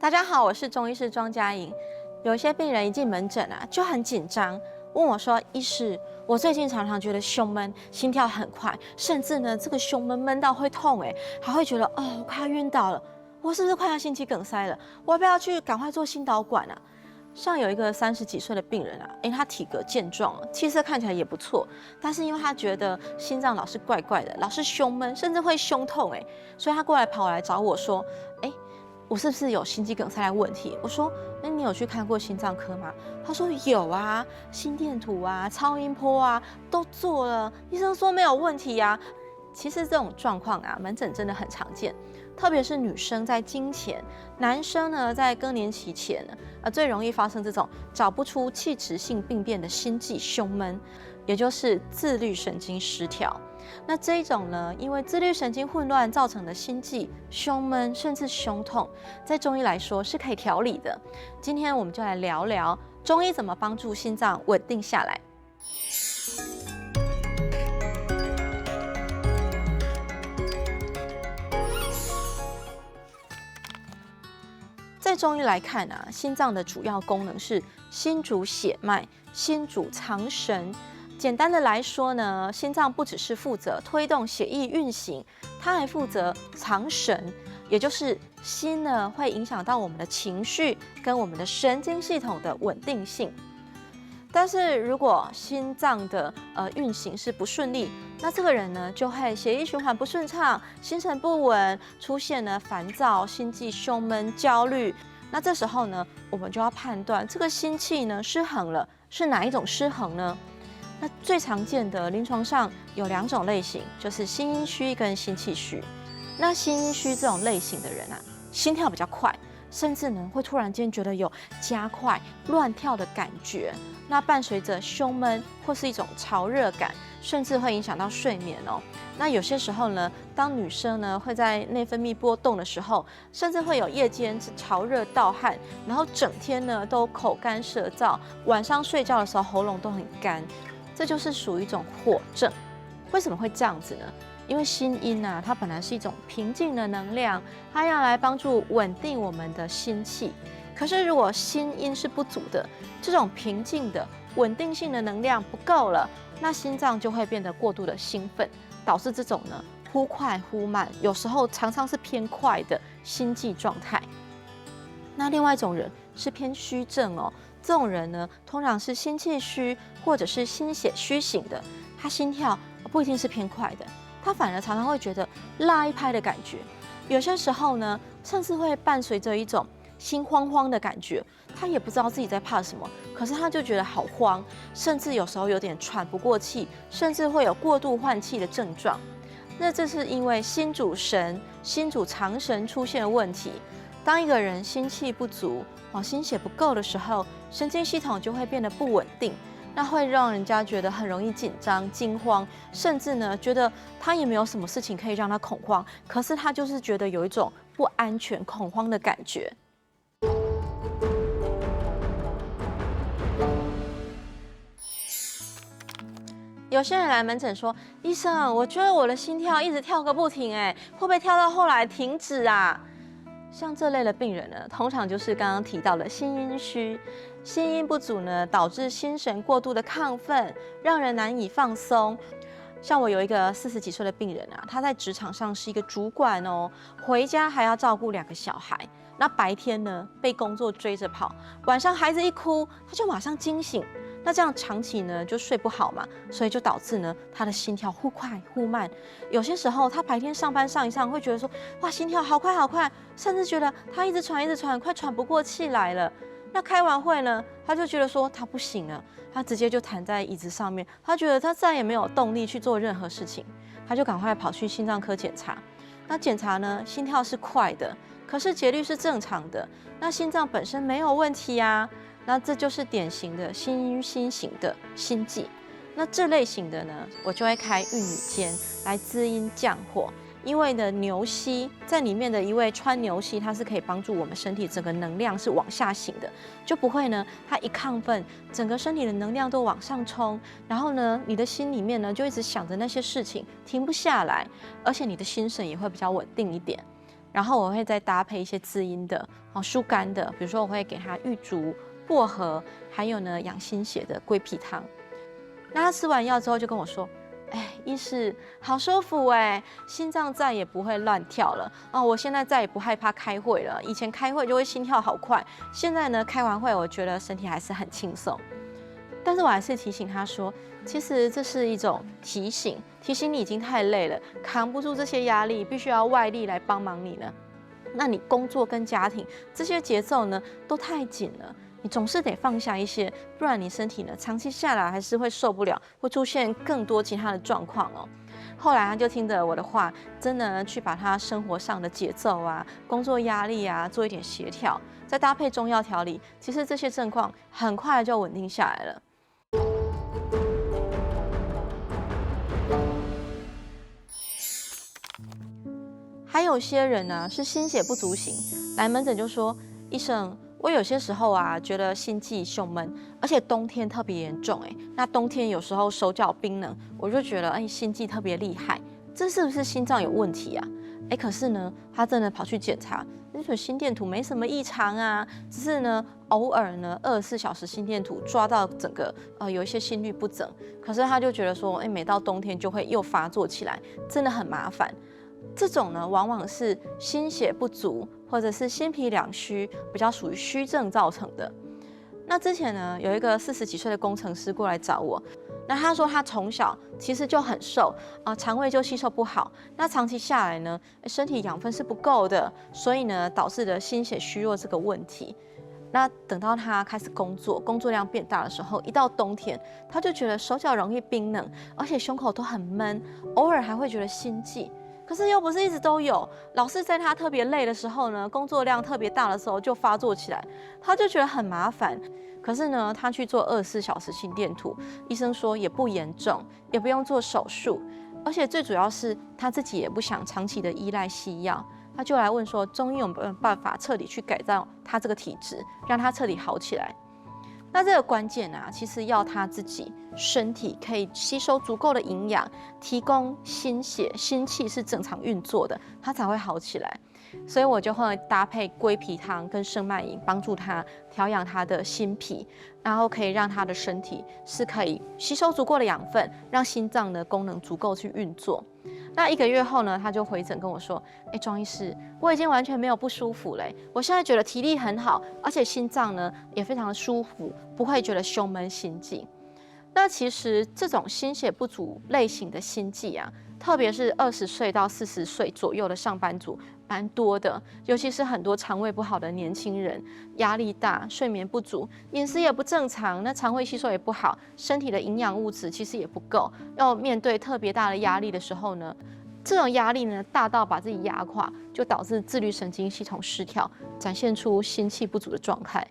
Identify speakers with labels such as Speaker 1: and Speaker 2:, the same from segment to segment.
Speaker 1: 大家好，我是中医师庄佳莹。有一些病人一进门诊啊，就很紧张，问我说：“医师，我最近常常觉得胸闷，心跳很快，甚至呢，这个胸闷到会痛，还会觉得我快要晕倒了，我是不是快要心肌梗塞了？我要不要去赶快做心导管啊？”像有一个30几岁的病人啊，他体格健壮，气色看起来也不错，但是因为他觉得心脏老是怪怪的，老是胸闷，甚至会胸痛，所以他跑来找我说：“我是不是有心肌梗塞的问题？”我说：“那你有去看过心脏科吗？”他说：“有啊，心电图啊、超音波啊都做了，医生说没有问题啊。”其实这种状况啊，门诊真的很常见，特别是女生在经前，男生呢在更年期前呢，最容易发生这种找不出器质性病变的心悸胸闷，也就是自律神经失调。那这一种呢，因为自律神经混乱造成的心悸、胸闷甚至胸痛，在中医来说是可以调理的。今天我们就来聊聊中医怎么帮助心脏稳定下来。在中医来看啊，心脏的主要功能是心主血脉，心主藏神。简单的来说呢，心脏不只是负责推动血液运行，它还负责藏神，也就是心呢会影响到我们的情绪跟我们的神经系统的稳定性。但是如果心脏的运行是不顺利，那这个人呢就会血液循环不顺畅，心神不稳，出现了烦躁、心悸、胸闷、焦虑。那这时候呢，我们就要判断这个心气呢失衡了，是哪一种失衡呢？那最常见的临床上有2种类型，就是心阴虚跟心气虚。那心阴虚这种类型的人啊，心跳比较快，甚至呢会突然间觉得有加快、乱跳的感觉。那伴随着胸闷或是一种潮热感，甚至会影响到睡眠哦。那有些时候呢，当女生呢会在内分泌波动的时候，甚至会有夜间潮热盗汗，然后整天呢都口干舌燥，晚上睡觉的时候喉咙都很干，这就是属于一种火症。为什么会这样子呢？因为心阴啊，它本来是一种平静的能量，它要来帮助稳定我们的心气。可是如果心阴是不足的，这种平静的稳定性的能量不够了，那心脏就会变得过度的兴奋，导致这种呢忽快忽慢，有时候常常是偏快的心悸状态。那另外一种人是偏虚症哦，这种人呢通常是心气虚或者是心血虚型的，他心跳不一定是偏快的，他反而常常会觉得拉一拍的感觉，有些时候呢甚至会伴随着一种心慌慌的感觉，他也不知道自己在怕什么，可是他就觉得好慌，甚至有时候有点喘不过气，甚至会有过度换气的症状。那这是因为心主神、心主藏神出现了问题。当一个人心气不足、心血不够的时候，神经系统就会变得不稳定，那会让人家觉得很容易紧张、惊慌，甚至呢觉得他也没有什么事情可以让他恐慌，可是他就是觉得有一种不安全、恐慌的感觉。有些人来门诊说：“医生，我觉得我的心跳一直跳个不停，会不会跳到后来停止啊？”像这类的病人呢，通常就是刚刚提到的心阴虚，心阴不足呢，导致心神过度的亢奋，让人难以放松。像我有一个40几岁的病人啊，他在职场上是一个主管哦，回家还要照顾2个小孩。那白天呢被工作追着跑，晚上孩子一哭，他就马上惊醒。那这样长期呢就睡不好嘛，所以就导致呢他的心跳忽快忽慢。有些时候他白天上班上一上会觉得说，哇，心跳好快好快，甚至觉得他一直喘，快喘不过气来了。那开完会呢，他就觉得说他不行了，他直接就躺在椅子上面，他觉得他再也没有动力去做任何事情，他就赶快跑去心脏科检查。那检查呢，心跳是快的，可是节律是正常的，那心脏本身没有问题啊。那这就是典型的心阴心型的心悸。那这类型的呢，我就会开玉女煎来滋阴降火。因为呢，牛膝在里面的一味川牛膝，它是可以帮助我们身体整个能量是往下行的，就不会呢，它一亢奋，整个身体的能量都往上冲，然后呢，你的心里面呢就一直想着那些事情，停不下来，而且你的心神也会比较稳定一点。然后我会再搭配一些滋阴的疏肝的，比如说我会给他玉竹、薄荷，还有呢养心血的龟皮汤。那他吃完药之后就跟我说，哎，医师好舒服哎，心脏再也不会乱跳了哦，我现在再也不害怕开会了。以前开会就会心跳好快，现在呢开完会我觉得身体还是很轻松。但是我还是提醒他说，其实这是一种提醒你已经太累了，扛不住这些压力，必须要外力来帮忙你呢。那你工作跟家庭这些节奏呢都太紧了。你总是得放下一些，不然你身体呢长期下来还是会受不了，会出现更多其他的状况哦。后来他就听着我的话，真的去把他生活上的节奏啊、工作压力啊做一点协调，再搭配中药调理，其实这些症况很快就稳定下来了。还有些人呢是心血不足型，来门诊就说，医生，我有些时候啊，觉得心悸胸闷，而且冬天特别严重那冬天有时候手脚冰冷，我就觉得心悸特别厉害，这是不是心脏有问题啊？可是呢，他真的跑去检查，那种心电图没什么异常啊，只是呢偶尔呢24小时心电图抓到整个有一些心律不整，可是他就觉得说，每到冬天就会又发作起来，真的很麻烦。这种呢，往往是心血不足，或者是心脾两虚，比较属于虚症造成的。那之前呢，有一个40几岁的工程师过来找我，那他说他从小其实就很瘦肠胃就吸收不好，那长期下来呢，身体养分是不够的，所以呢，导致了心血虚弱这个问题。那等到他开始工作量变大的时候，一到冬天，他就觉得手脚容易冰冷，而且胸口都很闷，偶尔还会觉得心悸。可是又不是一直都有，老是在他特别累的时候呢，工作量特别大的时候就发作起来，他就觉得很麻烦。可是呢，他去做24小时心电图，医生说也不严重，也不用做手术，而且最主要是他自己也不想长期的依赖西药，他就来问说，中医有没有办法彻底去改造他这个体质，让他彻底好起来？那这个关键啊，其实要他自己身体可以吸收足够的营养，提供心血、心气是正常运作的，他才会好起来。所以我就会搭配龟皮汤跟生脉饮，帮助他调养他的心脾，然后可以让他的身体是可以吸收足够的养分，让心脏的功能足够去运作。那1个月后呢，他就回诊跟我说，庄医师，我已经完全没有不舒服嘞，我现在觉得体力很好，而且心脏呢也非常的舒服，不会觉得胸闷心悸。那其实这种心血不足类型的心悸啊，特别是20岁到40岁左右的上班族蛮多的，尤其是很多肠胃不好的年轻人，压力大、睡眠不足、饮食也不正常，那肠胃吸收也不好，身体的营养物质其实也不够，要面对特别大的压力的时候呢，这种压力呢大到把自己压垮，就导致自律神经系统失调，展现出心气不足的状态。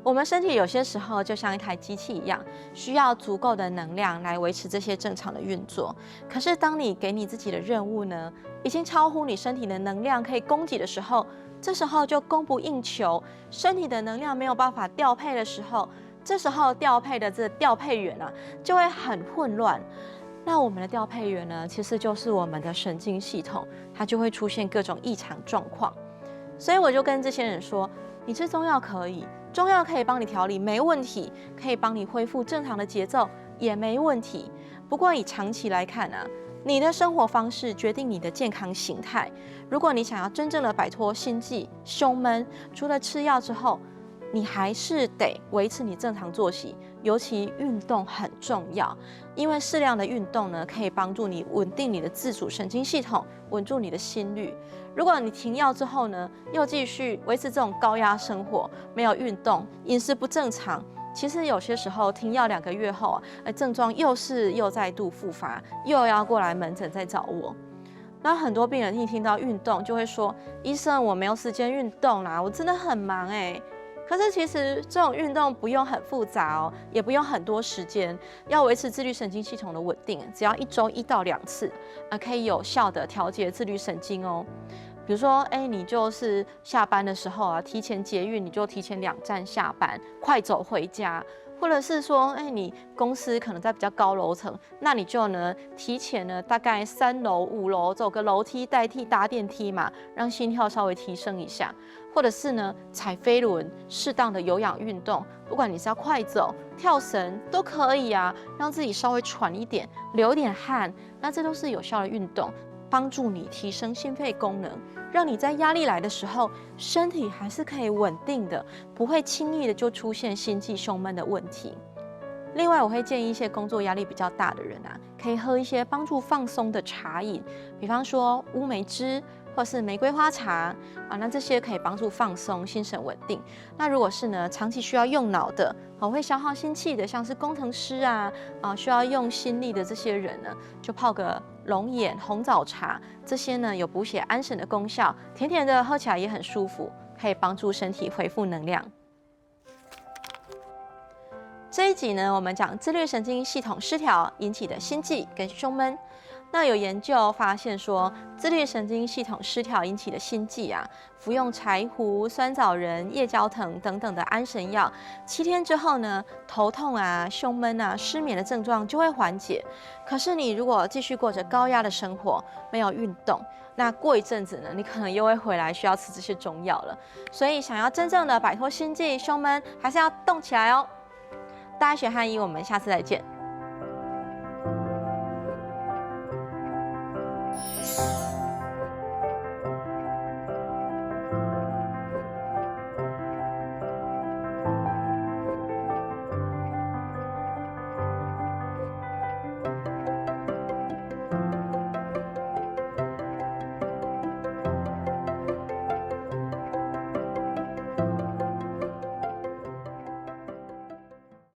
Speaker 1: 我们身体有些时候就像一台机器一样，需要足够的能量来维持这些正常的运作。可是当你给你自己的任务呢，已经超乎你身体的能量可以供给的时候，这时候就供不应求，身体的能量没有办法调配的时候，这时候调配的这调配员啊，就会很混乱。那我们的调配员呢，其实就是我们的神经系统，它就会出现各种异常状况。所以我就跟这些人说，你吃中药可以，中药可以帮你调理，没问题，可以帮你恢复正常的节奏，也没问题。不过以长期来看啊，你的生活方式决定你的健康形态。如果你想要真正的摆脱心悸、胸闷，除了吃药之后，你还是得维持你正常作息，尤其运动很重要，因为适量的运动呢，可以帮助你稳定你的自主神经系统，稳住你的心率。如果你停药之后呢，又继续维持这种高压生活，没有运动，饮食不正常，其实有些时候停药2个月后症状又再度复发，又要过来门诊再找我。那很多病人一听到运动就会说，医生，我没有时间运动啦，我真的很忙可是其实这种运动不用很复杂也不用很多时间，要维持自律神经系统的稳定，只要1周1到2次，可以有效的调节自律神经比如说，你就是下班的时候提前捷运，你就提前2站下班，快走回家，或者是说，你公司可能在比较高楼层，那你就呢提前呢大概3楼、5楼走个楼梯代替搭电梯嘛，让心跳稍微提升一下。或者是呢踩飞轮，适当的有氧运动，不管你是要快走、跳绳都可以啊，让自己稍微喘一点，流点汗，那这都是有效的运动，帮助你提升心肺功能，让你在压力来的时候，身体还是可以稳定的，不会轻易的就出现心悸、胸闷的问题。另外，我会建议一些工作压力比较大的人啊，可以喝一些帮助放松的茶饮，比方说乌梅汁或是玫瑰花茶啊，那这些可以帮助放松、心神稳定。那如果是呢长期需要用脑的，会消耗心气的，像是工程师啊需要用心力的这些人呢，就泡个龙眼、红枣茶，这些呢有补血安神的功效，甜甜的，喝起来也很舒服，可以帮助身体恢复能量。这一集呢，我们讲自律神经系统失调引起的心悸跟胸闷。那有研究发现说，自律神经系统失调引起的心悸啊，服用柴胡、酸枣仁、夜交藤等等的安神药，7天之后呢，头痛啊、胸闷啊、失眠的症状就会缓解。可是你如果继续过着高压的生活，没有运动，那过一阵子呢，你可能又会回来需要吃这些中药了。所以想要真正的摆脱心悸、胸闷，还是要动起来哦。大家学汉医，我们下次再见。